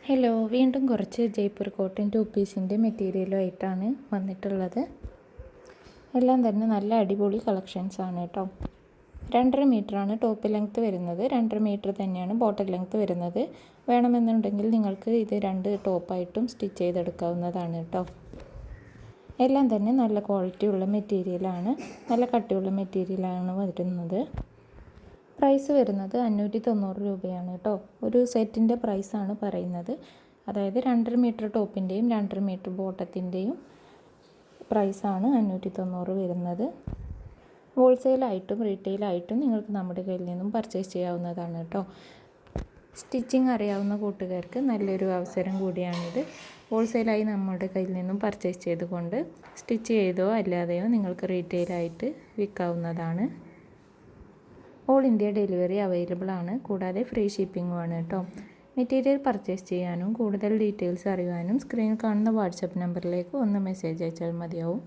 Hello, വീണ്ടും കുറച്ച് Jaipur cotton to പീസിൻ്റെ മെറ്റീരിയലുമായിട്ടാണ് വന്നിട്ടുള്ളത്. എല്ലാം തന്നെ നല്ല അടിപൊളി കളക്ഷൻസ് ആണ് കേട്ടോ. 2.5 മീറ്ററാണ് ടോപ്പ് ലെങ്ത്ത് വരുന്നത്, 2.5 മീറ്റർ തന്നെയാണ് ബോട്ടം ലെങ്ത്ത് വരുന്നത്. വേണമെന്നുണ്ടെങ്കിൽ നിങ്ങൾക്ക് ഇത് 2 ടോപ്പായിട്ടും സ്റ്റിച്ച് ചെയ്തെടുക്കാവുന്നതാണ് കേട്ടോ. എല്ലാം തന്നെ നല്ല ക്വാളിറ്റിയുള്ള മെറ്റീരിയലാണ്, നല്ല കട്ടിയുള്ള മെറ്റീരിയലാണ് വരുന്നത്. പ്രൈസ് വരുന്നത് 590 രൂപയാണ് കേട്ടോ. ഒരു സെറ്റിൻ്റെ പ്രൈസാണ് പറയുന്നത്. അതായത് 2.5 മീറ്റർ ടോപ്പിൻ്റെയും 2.5 മീറ്റർ ബോട്ടത്തിൻ്റെയും പ്രൈസാണ് 590 വരുന്നത്. ഹോൾസെയിലായിട്ടും റീറ്റെയിലായിട്ടും നിങ്ങൾക്ക് നമ്മുടെ കയ്യിൽ നിന്നും പർച്ചേസ് ചെയ്യാവുന്നതാണ് കേട്ടോ. സ്റ്റിച്ചിങ് അറിയാവുന്ന കൂട്ടുകാർക്ക് നല്ലൊരു അവസരം കൂടിയാണിത്. ഹോൾസെയിലായി നമ്മുടെ കയ്യിൽ നിന്നും പർച്ചേസ് ചെയ്തുകൊണ്ട് സ്റ്റിച്ച് ചെയ്തോ അല്ലാതെയോ നിങ്ങൾക്ക് റീറ്റെയിലായിട്ട് വിൽക്കാവുന്നതാണ്. ഓൾ ഇന്ത്യ ഡെലിവറി അവൈലബിൾ ആണ്, കൂടാതെ ഫ്രീ ഷിപ്പിംഗും ആണ് കേട്ടോ. മെറ്റീരിയൽ പർച്ചേസ് ചെയ്യാനും കൂടുതൽ ഡീറ്റെയിൽസ് അറിയാനും സ്ക്രീനിൽ കാണുന്ന വാട്സപ്പ് നമ്പറിലേക്ക് ഒന്ന് മെസ്സേജ് അയച്ചാൽ മതിയാവും.